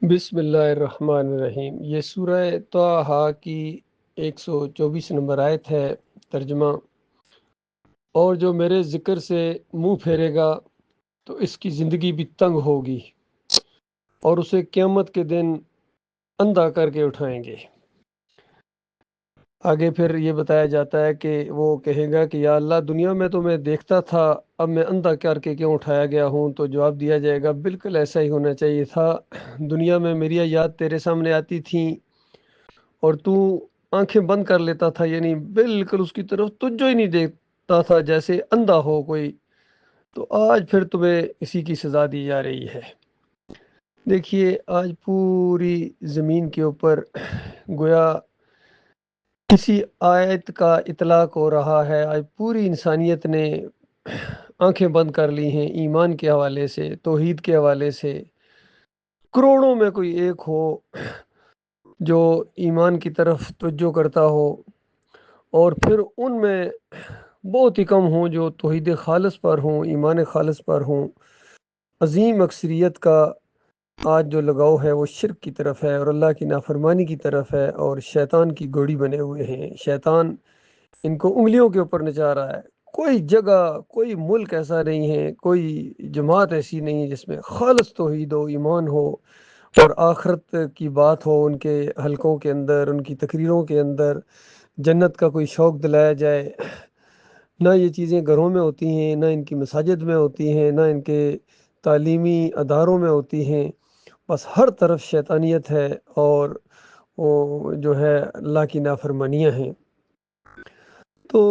بسم اللہ الرحمن الرحیم۔ یہ سورہ طٰہٰ کی 124 نمبر آیت ہے۔ ترجمہ: اور جو میرے ذکر سے منہ پھیرے گا تو اس کی زندگی بھی تنگ ہوگی اور اسے قیامت کے دن اندھا کر کے اٹھائیں گے۔ آگے پھر یہ بتایا جاتا ہے کہ وہ کہے گا کہ یا اللہ، دنیا میں تو میں دیکھتا تھا، اب میں اندھا کر کے کیوں اٹھایا گیا ہوں؟ تو جواب دیا جائے گا بالکل ایسا ہی ہونا چاہیے تھا۔ دنیا میں میری آیات تیرے سامنے آتی تھیں اور تو آنکھیں بند کر لیتا تھا، یعنی بالکل اس کی طرف توجہ ہی نہیں دیتا تھا، جیسے اندھا ہو کوئی۔ تو آج پھر تمہیں اسی کی سزا دی جا رہی ہے۔ دیکھیے، آج پوری زمین کے اوپر گویا کسی آیت کا اطلاق ہو رہا ہے۔ آج پوری انسانیت نے آنکھیں بند کر لی ہیں ایمان کے حوالے سے، توحید کے حوالے سے۔ کروڑوں میں کوئی ایک ہو جو ایمان کی طرف توجہ کرتا ہو، اور پھر ان میں بہت ہی کم ہوں جو توحید خالص پر ہوں، ایمان خالص پر ہوں۔ عظیم اکثریت کا آج جو لگاؤ ہے وہ شرک کی طرف ہے اور اللہ کی نافرمانی کی طرف ہے، اور شیطان کی گوڑی بنے ہوئے ہیں۔ شیطان ان کو انگلیوں کے اوپر نچا رہا ہے۔ کوئی جگہ، کوئی ملک ایسا نہیں ہے، کوئی جماعت ایسی نہیں ہے جس میں خالص توحید ہو، ایمان ہو اور آخرت کی بات ہو ان کے حلقوں کے اندر، ان کی تقریروں کے اندر جنت کا کوئی شوق دلایا جائے۔ نہ یہ چیزیں گھروں میں ہوتی ہیں، نہ ان کی مساجد میں ہوتی ہیں، نہ ان کے تعلیمی اداروں میں ہوتی ہیں۔ بس ہر طرف شیطانیت ہے اور وہ جو ہے اللہ کی نافرمانیاں ہیں۔ تو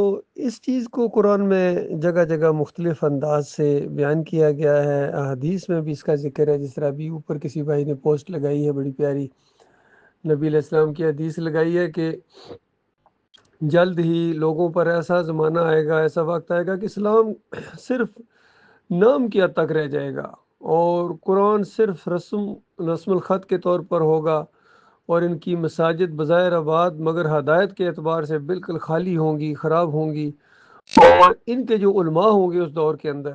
اس چیز کو قرآن میں جگہ جگہ مختلف انداز سے بیان کیا گیا ہے۔ احادیث میں بھی اس کا ذکر ہے، جس طرح ابھی اوپر کسی بھائی نے پوسٹ لگائی ہے بڑی پیاری، نبی علیہ السلام کی حدیث لگائی ہے کہ جلد ہی لوگوں پر ایسا زمانہ آئے گا، ایسا وقت آئے گا کہ اسلام صرف نام کی حد تک رہ جائے گا اور قرآن صرف رسم الخط کے طور پر ہوگا، اور ان کی مساجد بظاہر آباد مگر ہدایت کے اعتبار سے بالکل خالی ہوں گی، خراب ہوں گی۔ اور ان کے جو علماء ہوں گے اس دور کے اندر،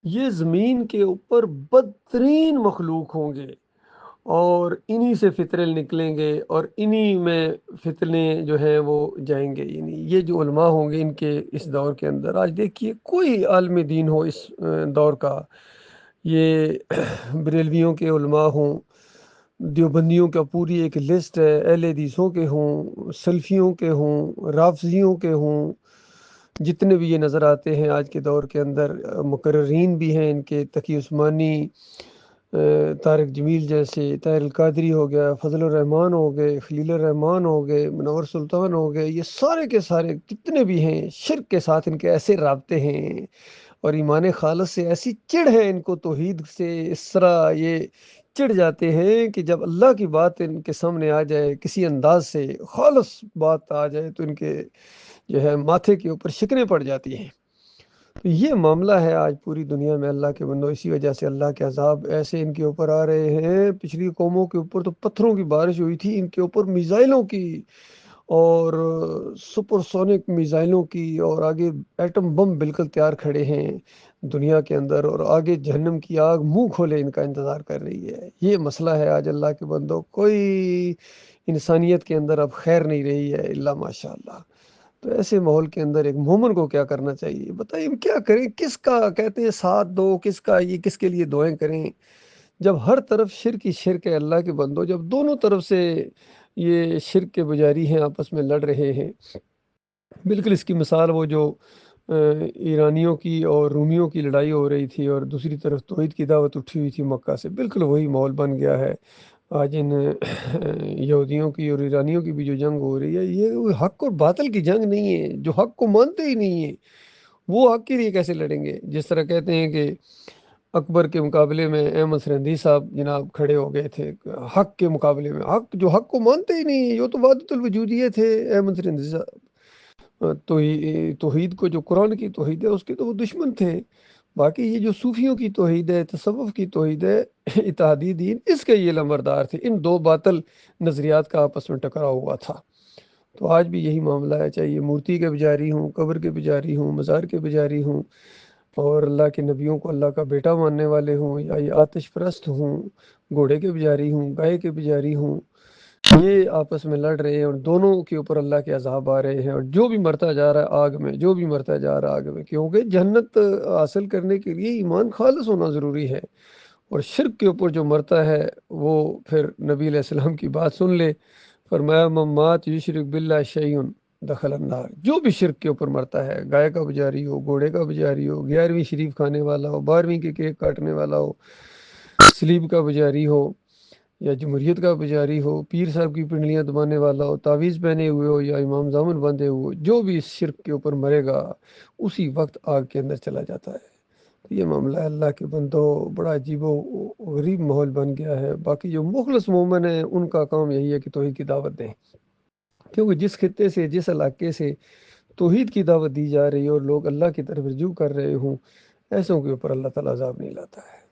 یہ زمین کے اوپر بدترین مخلوق ہوں گے، اور انہی سے فتنے نکلیں گے اور انہی میں فتنے جو ہیں وہ جائیں گے۔ یعنی یہ جو علماء ہوں گے ان کے اس دور کے اندر، آج دیکھیے کوئی عالم دین ہو اس دور کا، یہ بریلویوں کے علماء ہوں، دیوبندیوں کا پوری ایک لسٹ ہے، اہل حدیثوں کے ہوں، سلفیوں کے ہوں، رافضیوں کے ہوں، جتنے بھی یہ نظر آتے ہیں آج کے دور کے اندر، مقررین بھی ہیں ان کے، تقی عثمانی، طارق جمیل جیسے، طاہر القادری ہو گیا، فضل الرحمان ہو گئے، خلیل الرحمان ہو گئے، منور سلطان ہو گئے، یہ سارے کے سارے جتنے بھی ہیں شرک کے ساتھ ان کے ایسے رابطے ہیں اور ایمان خالص سے ایسی چڑ ہے ان کو، توحید سے اس طرح یہ چڑ جاتے ہیں کہ جب اللہ کی بات ان کے سامنے آ جائے، کسی انداز سے خالص بات آ جائے تو ان کے جو ہے ماتھے کے اوپر شکنیں پڑ جاتی ہیں۔ تو یہ معاملہ ہے آج پوری دنیا میں اللہ کے بندوں، اسی وجہ سے اللہ کے عذاب ایسے ان کے اوپر آ رہے ہیں۔ پچھلی قوموں کے اوپر تو پتھروں کی بارش ہوئی تھی، ان کے اوپر میزائلوں کی اور سپر سونک میزائلوں کی، اور آگے ایٹم بم بالکل تیار کھڑے ہیں دنیا کے اندر، اور آگے جہنم کی آگ منہ کھولے ان کا انتظار کر رہی ہے۔ یہ مسئلہ ہے آج اللہ کے بندوں، کوئی انسانیت کے اندر اب خیر نہیں رہی ہے الا ماشاء اللہ۔ تو ایسے ماحول کے اندر ایک مومن کو کیا کرنا چاہیے؟ بتائیے کیا کریں، کس کا کہتے ہیں ساتھ دو، کس کا یہ کس کے لیے دعائیں کریں، جب ہر طرف شرک ہی شرک ہے اللہ کے بندوں، جب دونوں طرف سے یہ شرک کے پجاری ہیں آپس میں لڑ رہے ہیں۔ بالکل اس کی مثال وہ جو ایرانیوں کی اور رومیوں کی لڑائی ہو رہی تھی، اور دوسری طرف توحید کی دعوت اٹھی ہوئی تھی مکہ سے، بالکل وہی ماحول بن گیا ہے آج ان یہودیوں کی اور ایرانیوں کی بھی جو جنگ ہو رہی ہے۔ یہ حق اور باطل کی جنگ نہیں ہے، جو حق کو مانتے ہی نہیں ہیں وہ حق کے لیے کیسے لڑیں گے؟ جس طرح کہتے ہیں کہ اکبر کے مقابلے میں احمد سرہندی صاحب جناب کھڑے ہو گئے تھے حق کے مقابلے میں، حق جو حق کو مانتے ہی نہیں، یہ تو وحدت الوجودیہ تھے احمد سرہندی صاحب، توحید کو جو قرآن کی توحید ہے اس کے تو وہ دشمن تھے۔ باقی یہ جو صوفیوں کی توحید ہے، تصوف کی توحید ہے، اتحادی دین، اس کے یہ لمبردار تھے۔ ان دو باطل نظریات کا آپس میں ٹکراؤ ہوا تھا۔ تو آج بھی یہی معاملہ ہے، چاہے یہ مورتی کے پجاری ہوں، قبر کے پجاری ہوں، مزار کے پجاری ہوں، اور اللہ کے نبیوں کو اللہ کا بیٹا ماننے والے ہوں، یا یہ آتش پرست ہوں، گھوڑے کے پجاری ہوں، گائے کے پجاری ہوں، یہ آپس میں لڑ رہے ہیں اور دونوں کے اوپر اللہ کے عذاب آ رہے ہیں، اور جو بھی مرتا جا رہا ہے آگ میں، جو بھی مرتا جا رہا ہے آگ میں، کیونکہ جنت حاصل کرنے کے لیے ایمان خالص ہونا ضروری ہے۔ اور شرک کے اوپر جو مرتا ہے وہ پھر نبی علیہ السلام کی بات سن لے، فرمایا من مات یشرک باللہ شیئن دخل النار۔ جو بھی شرک کے اوپر مرتا ہے، گائے کا پجاری ہو، گھوڑے کا پجاری ہو، 11ویں شریف کھانے والا ہو، 12ویں کے کیک کاٹنے والا ہو، سلیب کا پجاری ہو، یا جمہوریت کا پجاری ہو، پیر صاحب کی پنڈلیاں دبانے والا ہو، تعویذ پہنے ہوئے ہو، یا امام زامن بندھے ہوئے ہو، جو بھی اس شرک کے اوپر مرے گا اسی وقت آگ کے اندر چلا جاتا ہے۔ تو یہ معاملہ ہے اللہ کے بندو، بڑا عجیب و غریب ماحول بن گیا ہے۔ باقی جو مخلص مومن ہیں ان کا کام یہی ہے کہ توحید کی دعوت دیں، کیونکہ جس خطے سے، جس علاقے سے توحید کی دعوت دی جا رہی ہے اور لوگ اللہ کی طرف رجوع کر رہے ہوں، ایسوں کے اوپر اللہ تعالیٰ عذاب نہیں لاتا ہے۔